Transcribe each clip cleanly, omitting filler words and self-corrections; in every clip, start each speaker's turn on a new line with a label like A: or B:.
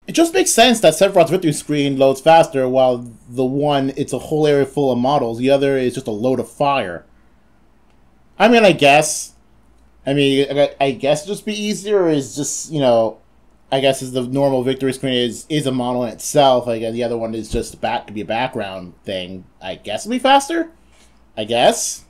A: It just makes sense that Sephiroth's victory screen loads faster while the one, it's a whole area full of models. The other is just a load of fire. I mean, I guess. I guess it'd just be easier is just, you know, I guess is the normal victory screen is a model in itself. I guess the other one is just to be a background thing. I guess it'd be faster? I guess.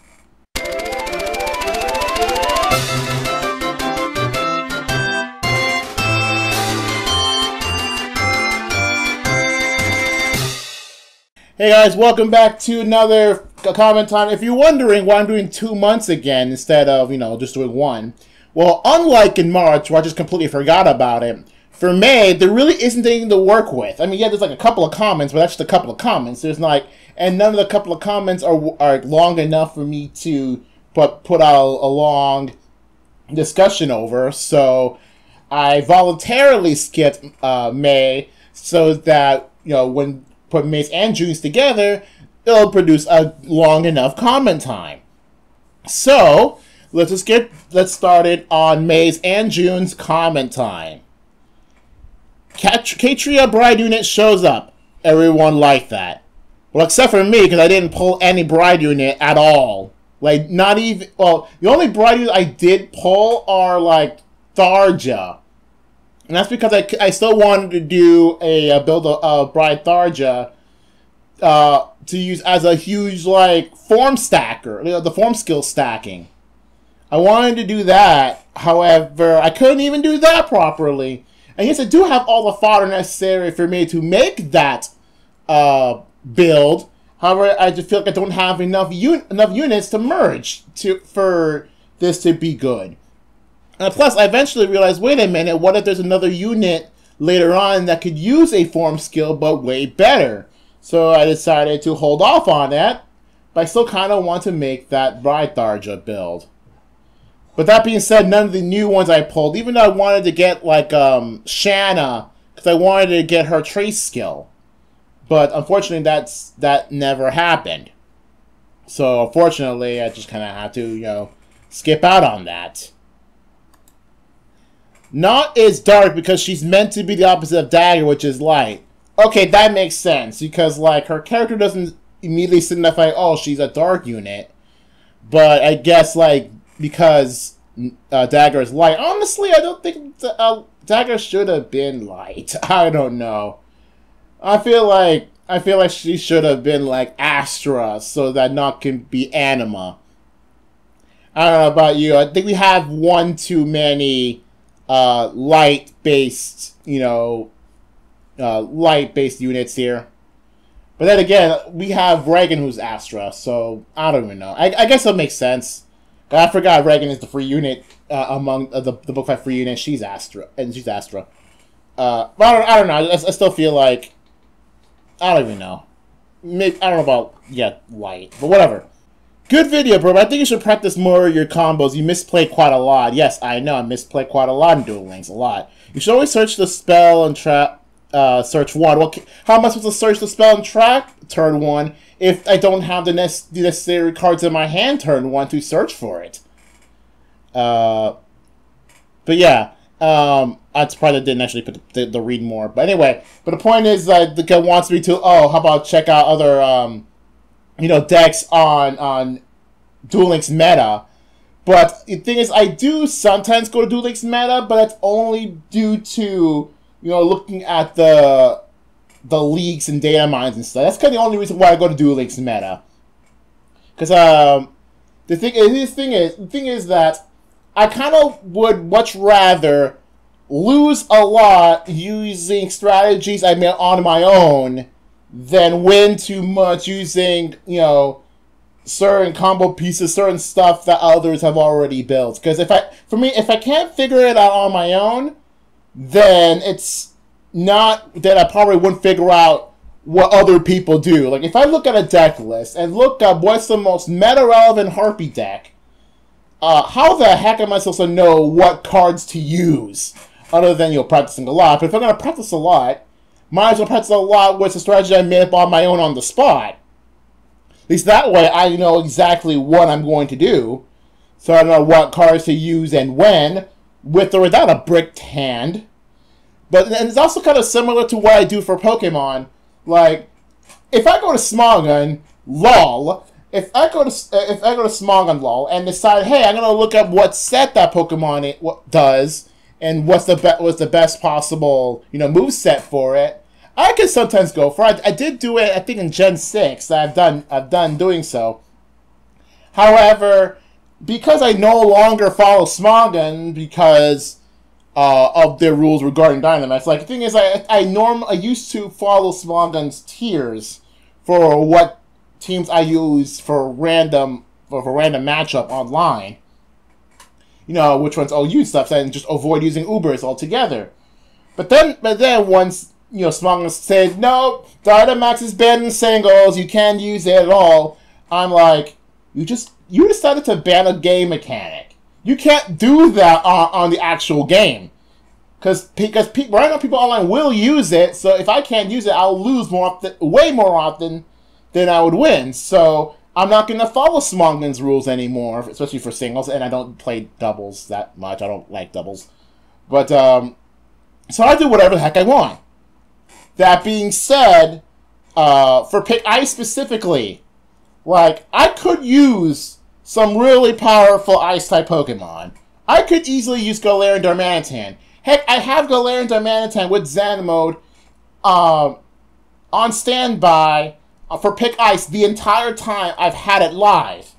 A: Hey guys, welcome back to another comment time. If you're wondering why I'm doing 2 months again instead of, you know, just doing one, well, unlike in March, where I just completely forgot about it, for May, there really isn't anything to work with. I mean, yeah, there's like a couple of comments, but that's just a couple of comments. There's like, and none of the couple of comments are long enough for me to put out a long discussion over, so I voluntarily skipped May so that, you know, when put May's and June's together, it'll produce a long enough comment time. So, let's get started on May's and June's comment time. Katria Bride Unit shows up. Everyone liked that. Well, except for me, because I didn't pull any Bride Unit at all. Like, not even... Well, the only Bride Unit I did pull are, like, Tharja. And that's because I still wanted to do a build of Bride Tharja to use as a huge, like, form stacker, you know, the form skill stacking. I wanted to do that, however, I couldn't even do that properly. And yes, I do have all the fodder necessary for me to make that build. However, I just feel like I don't have enough units to merge for this to be good. Plus, I eventually realized, wait a minute, what if there's another unit later on that could use a form skill, but way better? So I decided to hold off on that, but I still kind of want to make that Bride Tharja build. But that being said, none of the new ones I pulled, even though I wanted to get, like, Shanna, because I wanted to get her trace skill. But unfortunately, that never happened. So, unfortunately, I just kind of had to, you know, skip out on that. Not is dark because she's meant to be the opposite of Dagger, which is light. Okay, that makes sense, because, like, her character doesn't immediately signify, oh, she's a dark unit. But I guess, like, because Dagger is light. Honestly, I don't think Dagger should have been light. I don't know. I feel like she should have been, like, Astra, so that Noct can be Anima. I don't know about you. I think we have one too many light-based, you know, light-based units here. But then again, we have Reagan who's Astra, so I don't even know. I guess that makes sense. I forgot Reagan is the free unit among the book fight free unit. She's Astra, and she's Astra. But I don't know. I still feel like I don't even know. Maybe, I don't know about light, but whatever. Good video, bro. I think you should practice more of your combos. You misplay quite a lot. Yes, I know. I misplay quite a lot in Duel Links. A lot. You should always search the spell and trap. Search 1. Well, how am I supposed to search the spell and trap turn 1 if I don't have the necessary cards in my hand turn 1 to search for it? But yeah. That's probably didn't actually put the read more. But anyway. But the point is that the guy wants me to, oh, how about check out other, you know, decks on Duel Links meta. But the thing is, I do sometimes go to Duel Links meta, but that's only due to, you know, looking at the leaks and data mines and stuff. That's kind of the only reason why I go to Duel Links meta. Because the thing is that I kind of would much rather lose a lot using strategies I made on my own than win too much using, you know, certain combo pieces, certain stuff that others have already built. Because if I can't figure it out on my own, then it's not that I probably wouldn't figure out what other people do. Like, if I look at a deck list and look at what's the most meta-relevant Harpy deck, how the heck am I supposed to know what cards to use? Other than, you know, practicing a lot. But if I'm going to practice a lot, might as well practice a lot with the strategy I made up on my own on the spot. At least that way I know exactly what I'm going to do. So I know what cards to use and when, with or without a bricked hand. But and it's also kind of similar to what I do for Pokemon. Like, if I go to Smogon, lol. If I go to Smogon, lol, and decide, hey, I'm gonna look up what set that Pokemon does and what's the best possible move set for it. I can sometimes go for it. I did do it, I think, in Gen 6. I've done doing so. However, because I no longer follow Smogon because of their rules regarding Dynamax, like the thing is, I used to follow Smogon's tiers for what teams I use for random matchup online. Which ones I'll use stuff and just avoid using Ubers altogether. But then once Smogon said, no, Dynamax is banned in singles, you can't use it at all. I'm like, you decided to ban a game mechanic. You can't do that on the actual game. Because right now people online will use it, so if I can't use it, I'll lose way more often than I would win. So I'm not going to follow Smogon's rules anymore, especially for singles, and I don't play doubles that much. I don't like doubles. But, so I do whatever the heck I want. That being said, for Pick Ice specifically, like, I could use some really powerful Ice-type Pokemon. I could easily use Galarian Darmanitan. Heck, I have Galarian Darmanitan with Zen mode on standby for Pick Ice the entire time I've had it live.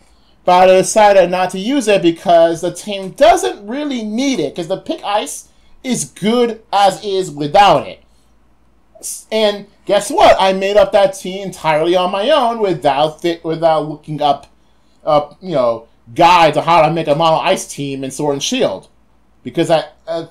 A: But I decided not to use it because the team doesn't really need it, because the Pick Ice is good as is without it. And guess what? I made up that team entirely on my own without looking up, guides on how to make a Mono Ice team in Sword and Shield, because I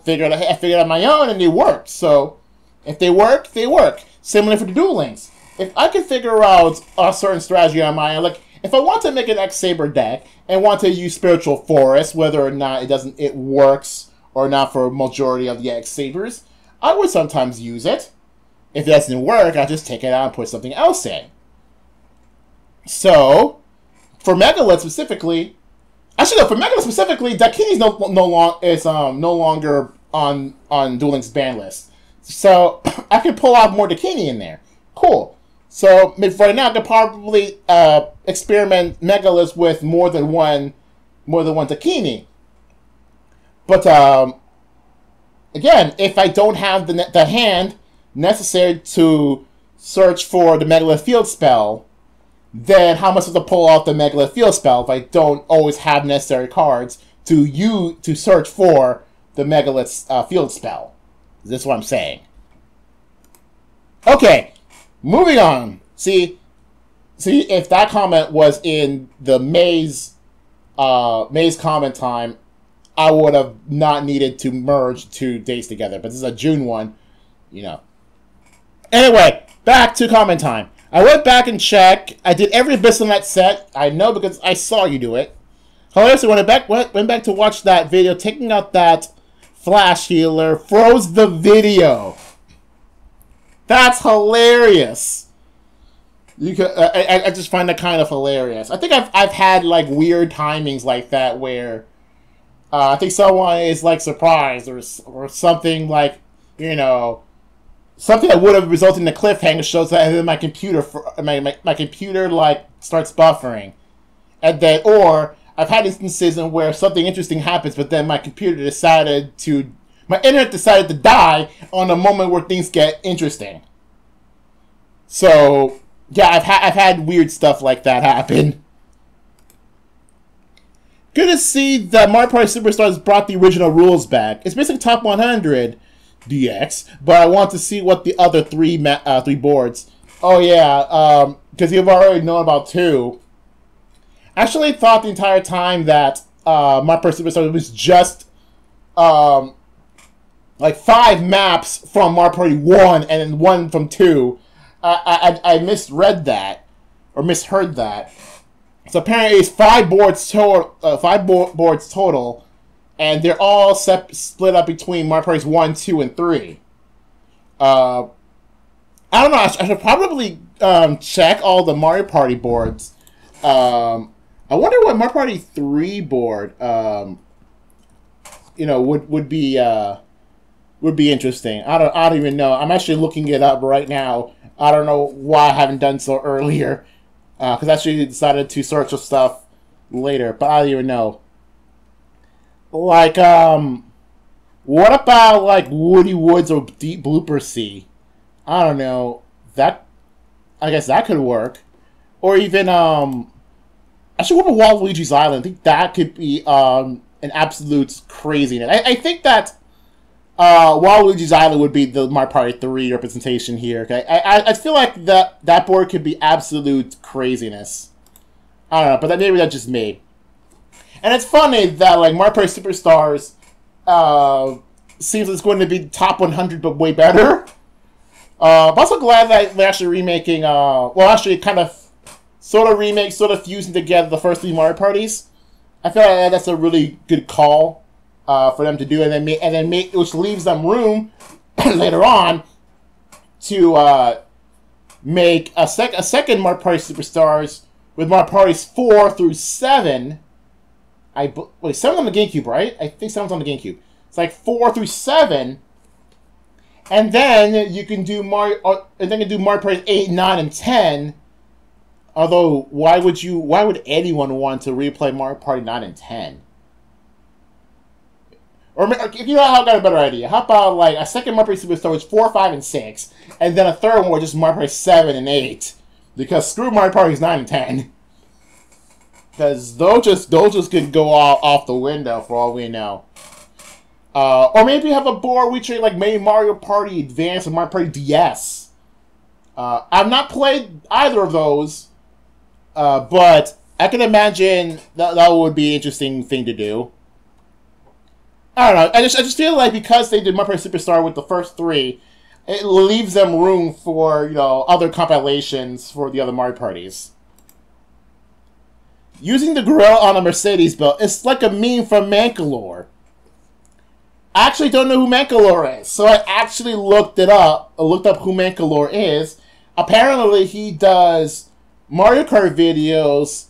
A: figured out on my own and they worked. So if they work, they work. Similar for the Duel Links. If I can figure out a certain strategy on my own, like if I want to make an X-Saber deck and want to use Spiritual Forest, whether or not it works or not for a majority of the X-Sabers, I would sometimes use it. If it doesn't work, I'll just take it out and put something else in. So, for Megalith specifically, Dakini's no longer on Duel Link's ban list. So I can pull out more Dakini in there. Cool. So for right now, I could probably experiment Megalith with more than one Dakini. But again, if I don't have the hand necessary to search for the Megalith Field Spell, then how am I supposed to pull off the Megalith Field Spell if I don't always have necessary cards to search for the Megalith Field Spell? That's what I'm saying. Okay, moving on. See, if that comment was in the Maze comment time, I would have not needed to merge 2 days together. But this is a June one, Anyway, back to comment time. I went back and checked. I did every Bisonette set. I know because I saw you do it. However, so when I went back to watch that video, taking out that Flash Healer froze the video. That's hilarious. I just find that kind of hilarious. I think I've had like weird timings like that where I think someone is like surprised or something like something that would have resulted in a cliffhanger shows that, and then my computer my computer like starts buffering, and then or I've had instances in where something interesting happens, but then my internet decided to die on a moment where things get interesting. So yeah, I've had weird stuff like that happen. Good to see that Mario Party Superstars brought the original rules back. It's basically top 100 DX, but I want to see what the other three boards. Oh yeah, because you've already known about 2. I actually thought the entire time that Mario Party Superstars was just like 5 maps from Mario Party 1 and then 1 from 2. I misread that or misheard that. So apparently it's 5 boards total. 5 boards total, and they're all split up between Mario Parties 1, 2, and 3. I don't know. I should probably check all the Mario Party boards. I wonder what Mario Party 3 board would be would be interesting. I don't even know. I'm actually looking it up right now. I don't know why I haven't done so earlier. Because I actually decided to search for stuff later, but I don't even know. Like, what about, like, Woody Woods or Deep Blooper Sea? I don't know. I guess that could work. Or even, actually, what about Waluigi's Island? I think that could be, an absolute craziness. I think that, Waluigi's Island would be the Mario Party 3 representation here, okay? I feel like that board could be absolute craziness. I don't know, but maybe that's just me. And it's funny that, like, Mario Party Superstars, seems it's going to be top 100, but way better. I'm also glad that they're actually remaking, well, actually kind of, sort of remake, sort of fusing together the first 3 Mario Parties. I feel like that's a really good call, for them to do, and then make, which leaves them room, later on, to, make a second Mario Party Superstars with Mario Parties 4 through 7. Wait, 7's on the GameCube, right? I think 7's on the GameCube. It's like 4 through 7, and then you can do Mario Party 8, 9, and 10. Although, why would anyone want to replay Mario Party 9 and 10? Or if you know, I've got a better idea. How about, like, a second Mario Party Superstar with 4, 5, and 6, and then a third one with just Mario Party 7 and 8? Because screw Mario Parties 9 and 10. Because those just could go off the window for all we know. Or maybe have a board featuring, like, maybe Mario Party Advance and Mario Party DS. I've not played either of those, but I can imagine that would be an interesting thing to do. I don't know. I just feel like because they did Mario Party Superstar with the first 3, it leaves them room for, you know, other compilations for the other Mario Parties. Using the grill on a Mercedes belt, it's like a meme from Mankalore. I actually don't know who Mankalore is, so I actually looked it up. I looked up who Mankalore is. Apparently, he does Mario Kart videos,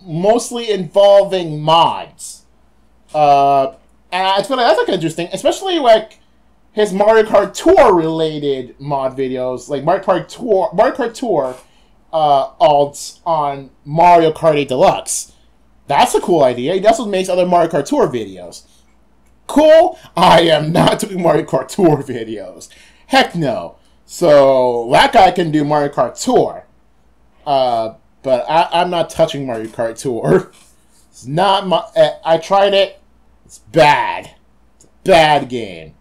A: mostly involving mods. And I feel like that's like interesting, especially like his Mario Kart Tour related mod videos, like Mario Kart Tour alts on Mario Kart 8 Deluxe. That's a cool idea. He also makes other Mario Kart Tour videos. Cool? I am not doing Mario Kart Tour videos. Heck no. So, that guy can do Mario Kart Tour. But I'm not touching Mario Kart Tour. It's not my... I tried it. It's bad. It's a bad game.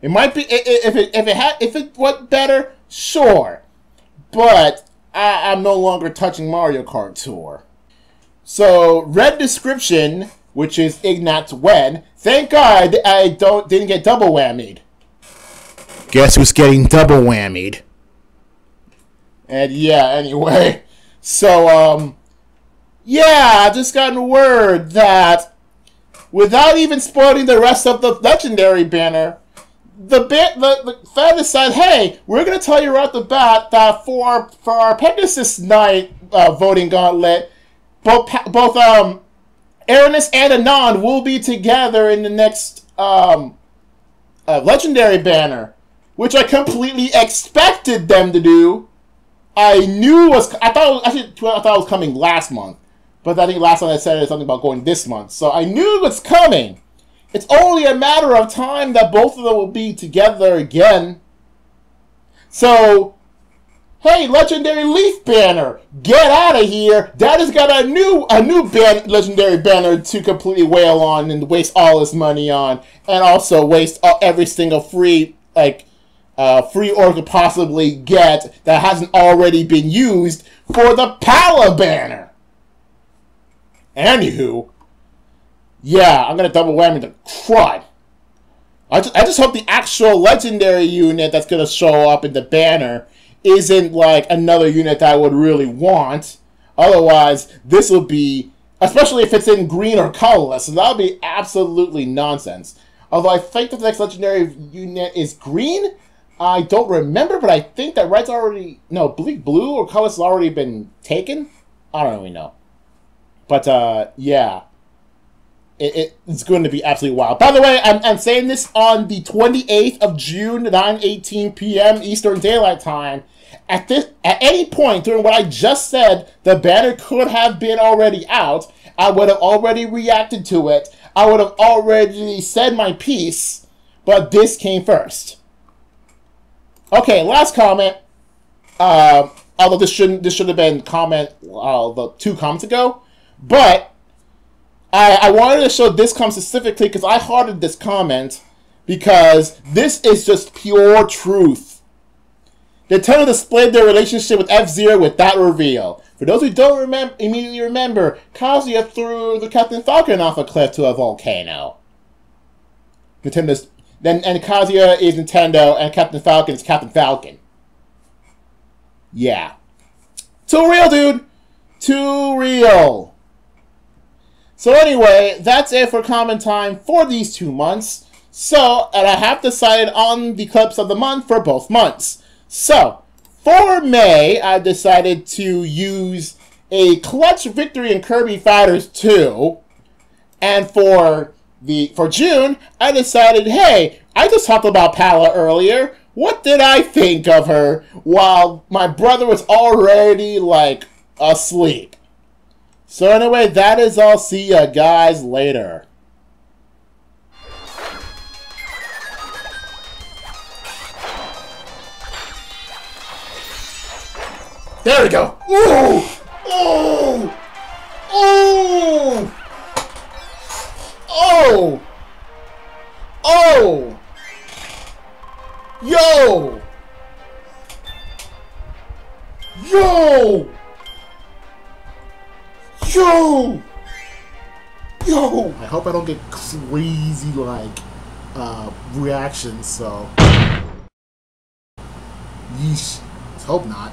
A: It might be... If it went better, sure. But I'm no longer touching Mario Kart Tour. So, red description, which is Ignat's Wen. Thank God I didn't get double whammied. Guess who's getting double whammied? And yeah, anyway. So, yeah, I just gotten word that without even spoiling the rest of the Legendary banner, the fan decided, hey, we're going to tell you right off the bat that for our Pegasus Night voting gauntlet, both Aranis and Anand will be together in the next Legendary banner, which I completely expected them to do. I thought it was coming last month, but I think last month I said something about going this month, so I knew it was coming. It's only a matter of time that both of them will be together again. So, hey, Legendary Leaf banner, get out of here! Dad has got a new Legendary banner to completely wail on and waste all his money on, and also waste every single free or could possibly get that hasn't already been used for the Pala banner. Anywho, yeah, I'm gonna double whammy the crud. I just hope the actual Legendary unit that's gonna show up in the banner isn't like another unit that I would really want. Otherwise, this will be, especially if it's in green or colorless, so that'll be absolutely nonsense. Although I think that the next Legendary unit is green. I don't remember, but I think that red's already... No, blue or colorless has already been taken? I don't really know. But, yeah. it's going to be absolutely wild. By the way, I'm saying this on the 28th of June, 9:18 p.m. Eastern Daylight Time. At any point during what I just said, the banner could have been already out. I would have already reacted to it. I would have already said my piece, but this came first. Okay, last comment. Although this should have been comment 2 comments ago, but I wanted to show this comment specifically because I hearted this comment because this is just pure truth. Nintendo displayed their relationship with F-Zero with that reveal. For those who don't immediately remember, Kazuya threw the Captain Falcon off a cliff to a volcano. And Kazuya is Nintendo, and Captain Falcon is Captain Falcon. Yeah. Too real, dude! Too real! So anyway, that's it for comment time for these 2 months. So, and I have decided on the clips of the month for both months. So, for May, I decided to use a clutch victory in Kirby Fighters 2. And for June, I decided, hey, I just talked about Pala earlier. What did I think of her while my brother was already, like, asleep? So anyway, that is all. See ya guys later. There we go. Ooh! Oh! Oh! Oh! Oh! Yo! Yo! Yo! Yo! I hope I don't get crazy, like, reactions, so. Yeesh. Let's hope not.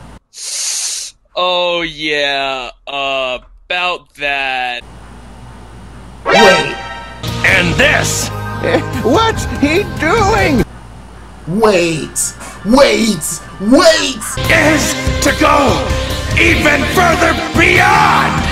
B: Oh, yeah, about that.
A: Wait!
C: And this! What's he doing?
A: Wait! Wait! Wait!
C: Is to go even further beyond!